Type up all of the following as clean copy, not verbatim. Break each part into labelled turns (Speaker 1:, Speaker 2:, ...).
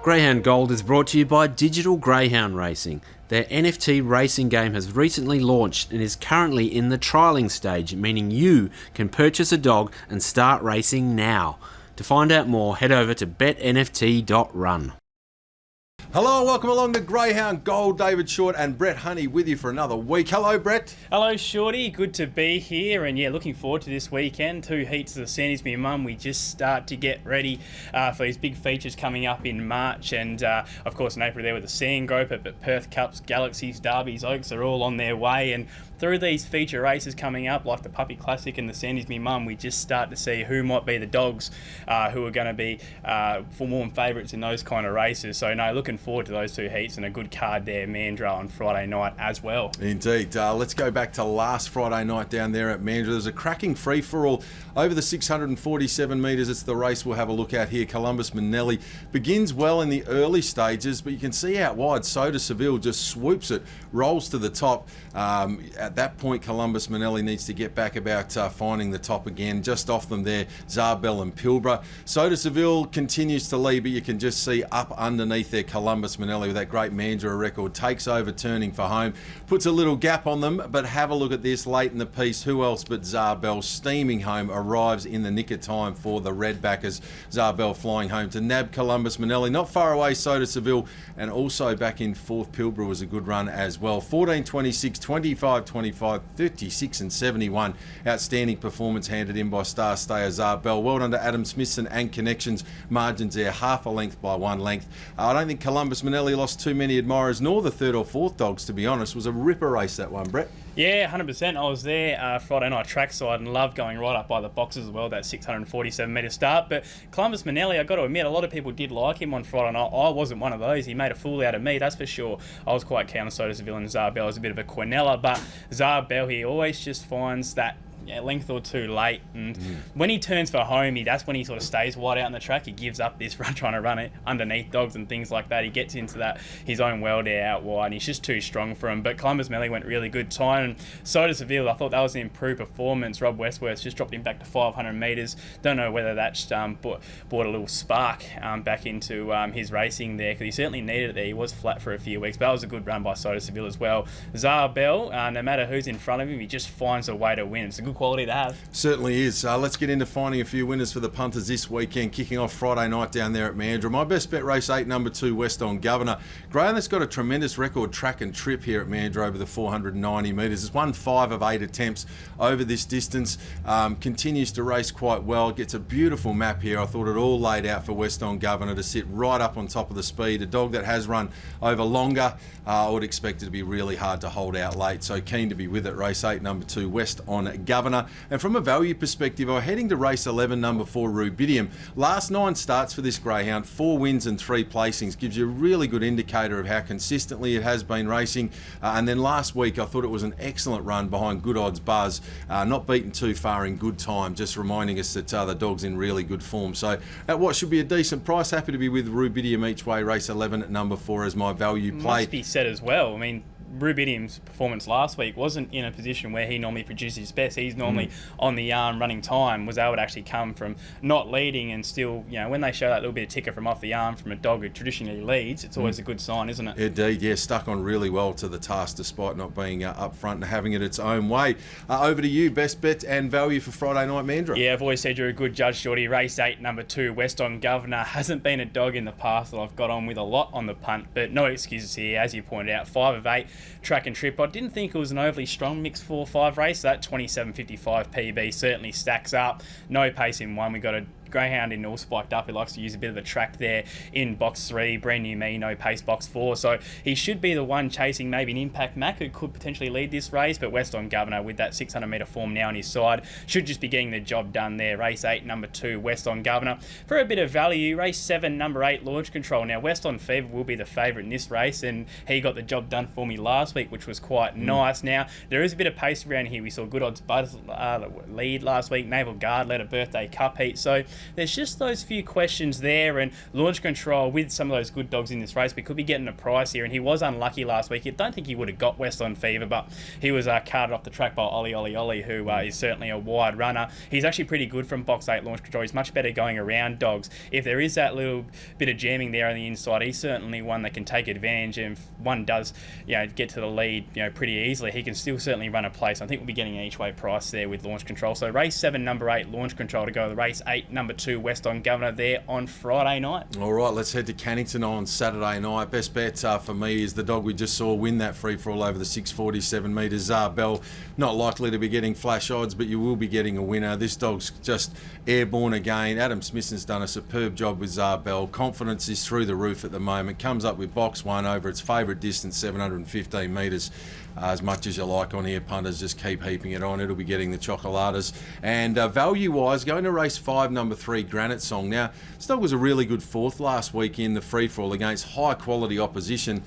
Speaker 1: Greyhound Gold is brought to you by Digital Greyhound Racing. Their NFT racing game has recently launched and is currently in the trialling stage, meaning you can purchase a dog and start racing now. To find out more, head over to betnft.run.
Speaker 2: Hello, welcome along to Greyhound Gold. David Short and Brett Honey with you for another week. Hello, Brett.
Speaker 3: Hello, Shorty. Good to be here. And yeah, looking forward to this weekend. 2 heats of the Sandy's Me Mum. We just start to get ready for these big features coming up in March. And of course, in April there with the Sandgroper, but Perth Cups, Galaxies, Derbies, Oaks are all on their way. And through these feature races coming up, like the Puppy Classic and the Sandy's Me Mum, we just start to see who might be the dogs who are going to be warm favourites in those kind of races. So no, looking forward to those 2 heats and a good card there, Mandurah on Friday night as well.
Speaker 2: Indeed. Let's go back to last Friday night down there at Mandurah. There's a cracking free-for-all over the 647 metres. It's the race we'll have a look at here. Columbus Manelli begins well in the early stages, but you can see out wide, Soda Seville just swoops it, rolls to the top. At that point, Columbus Manelli needs to get back about finding the top again. Just off them there, Zarbel and Pilbara. Soda Seville continues to lead, but you can just see up underneath there, Columbus Manelli with that great Mandurah record, takes over turning for home, puts a little gap on them, but have a look at this late in the piece. Who else but Zarbel steaming home, arrives in the nick of time for the Redbackers. Zarbel flying home to nab Columbus Manelli. Not far away, Soda Seville, and also back in fourth, Pilbara was a good run as well. 14.26, 25.25, 36 and 71. Outstanding performance handed in by star stayer Zarbel. Well done to Adam Smithson and Connections. Margins there, half a length by 1 length. I don't think Columbus Manelli lost too many admirers, nor the third or fourth dogs, to be honest. It was a ripper race, that one, Brett.
Speaker 3: Yeah, 100%. I was there Friday night trackside and loved going right up by the boxes as well, that 647 metre start. But Columbus Manelli, I've got to admit, a lot of people did like him on Friday night. I wasn't one of those. He made a fool out of me, that's for sure. I was quite keen on Soda Seville and Zarbel as a bit of a Quinella, but Zarbel, he always just finds that length or two late, and when he turns for home, that's when he sort of stays wide out on the track. He gives up this run trying to run it underneath dogs and things like that. He gets into that his own world there out wide, and he's just too strong for him. But Columbus Manelli went really good time, and Soda Seville, I thought that was an improved performance. Rob Westworth just dropped him back to 500 metres. Don't know whether that's brought a little spark back into his racing there, because he certainly needed it there. He was flat for a few weeks, but that was a good run by Soda Seville as well. Zarbel, no matter who's in front of him, he just finds a way to win. It's a good quality to have.
Speaker 2: Certainly is. Let's get into finding a few winners for the punters this weekend, kicking off Friday night down there at Mandurah. My best bet, race 8, number 2, West on Governor. Graham has got a tremendous record track and trip here at Mandurah over the 490 metres. It's won 5 of 8 attempts over this distance. Continues to race quite well. Gets a beautiful map here. I thought it all laid out for West on Governor to sit right up on top of the speed. A dog that has run over longer. I would expect it to be really hard to hold out late. So keen to be with it. Race 8, number 2, West on Governor. And from a value perspective, I'm heading to race 11, number 4, Rubidium. Last 9 starts for this greyhound, 4 wins and 3 placings. Gives you a really good indicator of how consistently it has been racing. And then last week, I thought it was an excellent run behind Good Odds Buzz. Not beaten too far in good time, just reminding us that the dog's in really good form. So at what should be a decent price, happy to be with Rubidium each way. Race 11 at number 4 as my value play.
Speaker 3: Must be said as well. I mean, Rubidium's performance last week wasn't in a position where he normally produces his best. He's normally on the arm running time, was able to actually come from not leading and still, when they show that little bit of ticker from off the arm from a dog who traditionally leads, it's always a good sign, isn't it?
Speaker 2: Indeed, yeah, stuck on really well to the task despite not being up front and having it its own way. Over to you, best bet and value for Friday night, Mandurah.
Speaker 3: Yeah, I've always said you're a good judge, Shorty. Race 8, number 2, West on Governor. Hasn't been a dog in the past that I've got on with a lot on the punt, but no excuses here, as you pointed out. 5 of 8, track and trip. I didn't think it was an overly strong mix 4-5 race. That 27.55 PB certainly stacks up. No pace in 1. We got a greyhound in all spiked up. He likes to use a bit of the track there in box 3. Brand new me, no pace, box 4. So he should be the one chasing maybe an Impact Mac who could potentially lead this race. But West on Governor with that 600 metre form now on his side should just be getting the job done there. Race 8, number 2, West on Governor. For a bit of value, race 7, number 8, Launch Control. Now West on Fever will be the favourite in this race, and he got the job done for me last week, which was quite nice. Now there is a bit of pace around here. We saw Good Odds Buzz lead last week. Naval Guard led a birthday cup heat. So there's just those few questions there, and Launch Control with some of those good dogs in this race, we could be getting a price here, and he was unlucky last week. I don't think he would have got West on Fever, but he was carted off the track by Ollie, who is certainly a wide runner. He's actually pretty good from box 8 Launch Control. He's much better going around dogs. If there is that little bit of jamming there on the inside, he's certainly one that can take advantage, and if one does get to the lead pretty easily, he can still certainly run a place. I think we'll be getting an each way price there with Launch Control. So race 7 number 8 Launch Control to go. The race 8 number 2 West on Governor there on Friday night.
Speaker 2: All right, let's head to Cannington on Saturday night. Best bet for me is the dog we just saw win that free for all over the 647 metres. Zarbel, not likely to be getting flash odds, but you will be getting a winner. This dog's just airborne again. Adam Smithson's done a superb job with Zarbel. Confidence is through the roof at the moment. Comes up with box 1 over its favourite distance, 715 metres. As much as you like on here, punters, just keep heaping it on. It'll be getting the chocoladas. And value-wise, going to race 5, number 3, Granite Song. Now, this dog was a really good 4th last week in the free-for-all against high-quality opposition.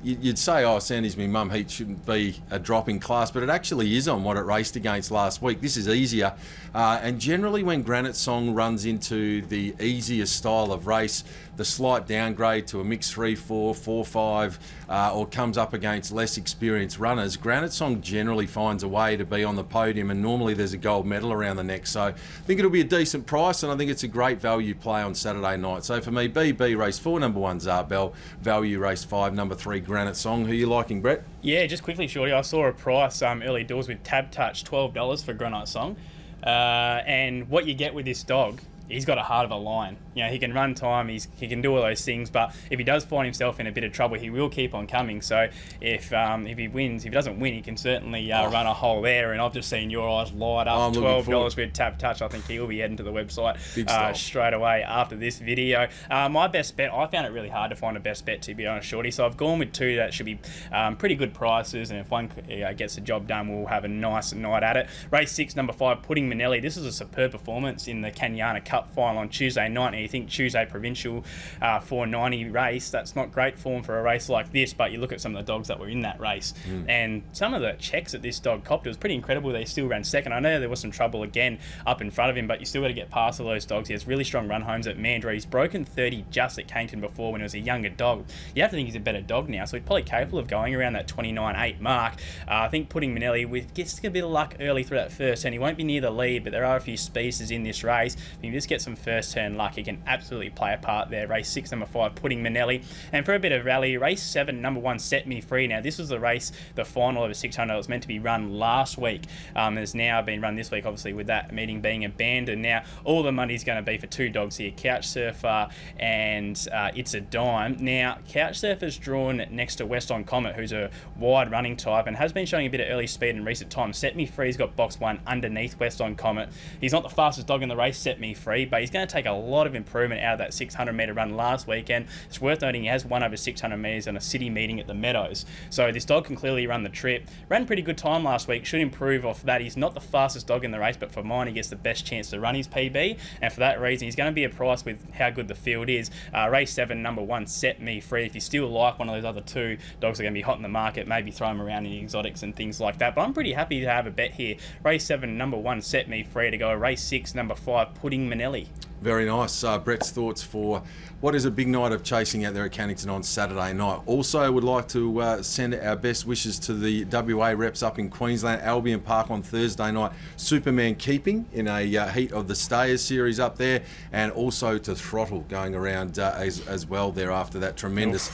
Speaker 2: You'd say, Sandy's me mum, heat shouldn't be a drop in class, but it actually is on what it raced against last week. This is easier. And generally when Granite Song runs into the easier style of race, the slight downgrade to a mixed 3-4, 4-5, or comes up against less experienced runners, Granite Song generally finds a way to be on the podium, and normally there's a gold medal around the neck. So I think it'll be a decent price, and I think it's a great value play on Saturday night. So for me, BB race 4, number 1, Zarbel, value race 5, number 3, Granite Song. Who are you liking, Brett?
Speaker 3: Yeah, just quickly, Shorty, I saw a price early doors with Tab Touch, $12 for Granite Song. And what you get with this dog, he's got a heart of a lion. He can run time, he can do all those things, but if he does find himself in a bit of trouble, he will keep on coming. So if he wins, if he doesn't win, he can certainly run a hole there. And I've just seen your eyes light up. $12 with Tap Touch. I think he will be heading to the website straight away after this video. My best bet, I found it really hard to find a best bet, to be honest, Shorty. So I've gone with 2 that should be pretty good prices, and if one gets the job done, we'll have a nice night at it. Race 6, number 5, Pudding Manelli. This is a superb performance in the Kanyana Cup final on Tuesday night. And you think Tuesday Provincial 490 race, that's not great form for a race like this, but you look at some of the dogs that were in that race, and some of the checks that this dog copped, it was pretty incredible. They still ran second. I know there was some trouble again up in front of him, but you still got to get past all those dogs. He has really strong run homes at Mandurah. He's broken 30 just at Cannington before when he was a younger dog. You have to think he's a better dog now, so he's probably capable of going around that 29.8 mark. I think Pudding Manelli gets a bit of luck early through that first turn. He won't be near the lead, but there are a few speedsters in this race. If he just gets some first turn luck, he can absolutely play a part there. Race 6, number 5, Pudding Manelli. And for a bit of rally, race 7, number 1, Set Me Free. Now, this was the race, the final of a 600 that was meant to be run last week. Has now been run this week, obviously, with that meeting being abandoned. Now, all the money's going to be for 2 dogs here, Couch Surfer and It's a Dime. Now, Couch Surfer's drawn next to West on Comet, who's a wide running type and has been showing a bit of early speed in recent times. Set Me Free's got box 1 underneath West on Comet. He's not the fastest dog in the race, Set Me Free, but he's going to take a lot of improvement out of that 600 metre run last weekend. It's worth noting he has won over 600 metres on a city meeting at the Meadows. So this dog can clearly run the trip. Ran a pretty good time last week, should improve off that. He's not the fastest dog in the race, but for mine, he gets the best chance to run his PB. And for that reason, he's going to be a price with how good the field is. Race 7, number 1, Set Me Free. If you still like one of those other 2 dogs that are going to be hot in the market, maybe throw them around in the exotics and things like that. But I'm pretty happy to have a bet here. Race 7, number 1, Set Me Free to go. Race 6, number 5, Pudding Manelli.
Speaker 2: Very nice. Brett's thoughts for what is a big night of chasing out there at Cannington on Saturday night. Also, would like to send our best wishes to the WA reps up in Queensland, Albion Park on Thursday night. Superman keeping in a heat of the Stayers series up there, and also to Throttle going around as well there after that tremendous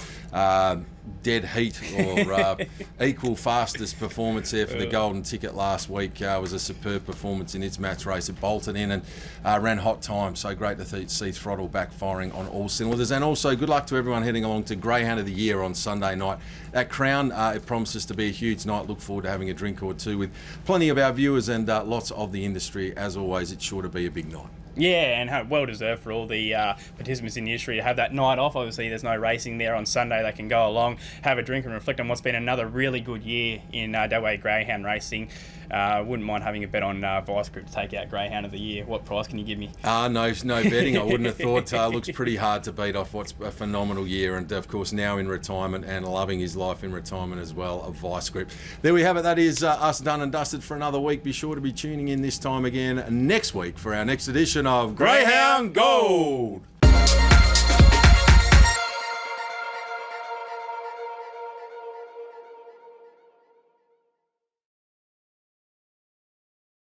Speaker 2: dead heat or equal fastest performance there for the Golden Ticket last week. Was a superb performance in its match race. It bolted in and ran hot time, so great to see Throttle back firing on all cylinders. And also good luck to everyone heading along to Greyhound of the Year on Sunday night at Crown. It promises to be a huge night. Look forward to having a drink or two with plenty of our viewers and lots of the industry. As always, it's sure to be a big night.
Speaker 3: Yeah, and well deserved for all the participants in the industry to have that night off. Obviously, there's no racing there on Sunday. They can go along, have a drink and reflect on what's been another really good year in WA Greyhound racing. Wouldn't mind having a bet on Vice Group to take out Greyhound of the Year. What price can you give me? No betting. I wouldn't have thought. Looks pretty hard to beat off what's a phenomenal year, and of course now in retirement and loving his life in retirement as well, of Vice Group. There we have it. That is us done and dusted for another week. Be sure to be tuning in this time again next week for our next edition
Speaker 2: edition of Greyhound Gold.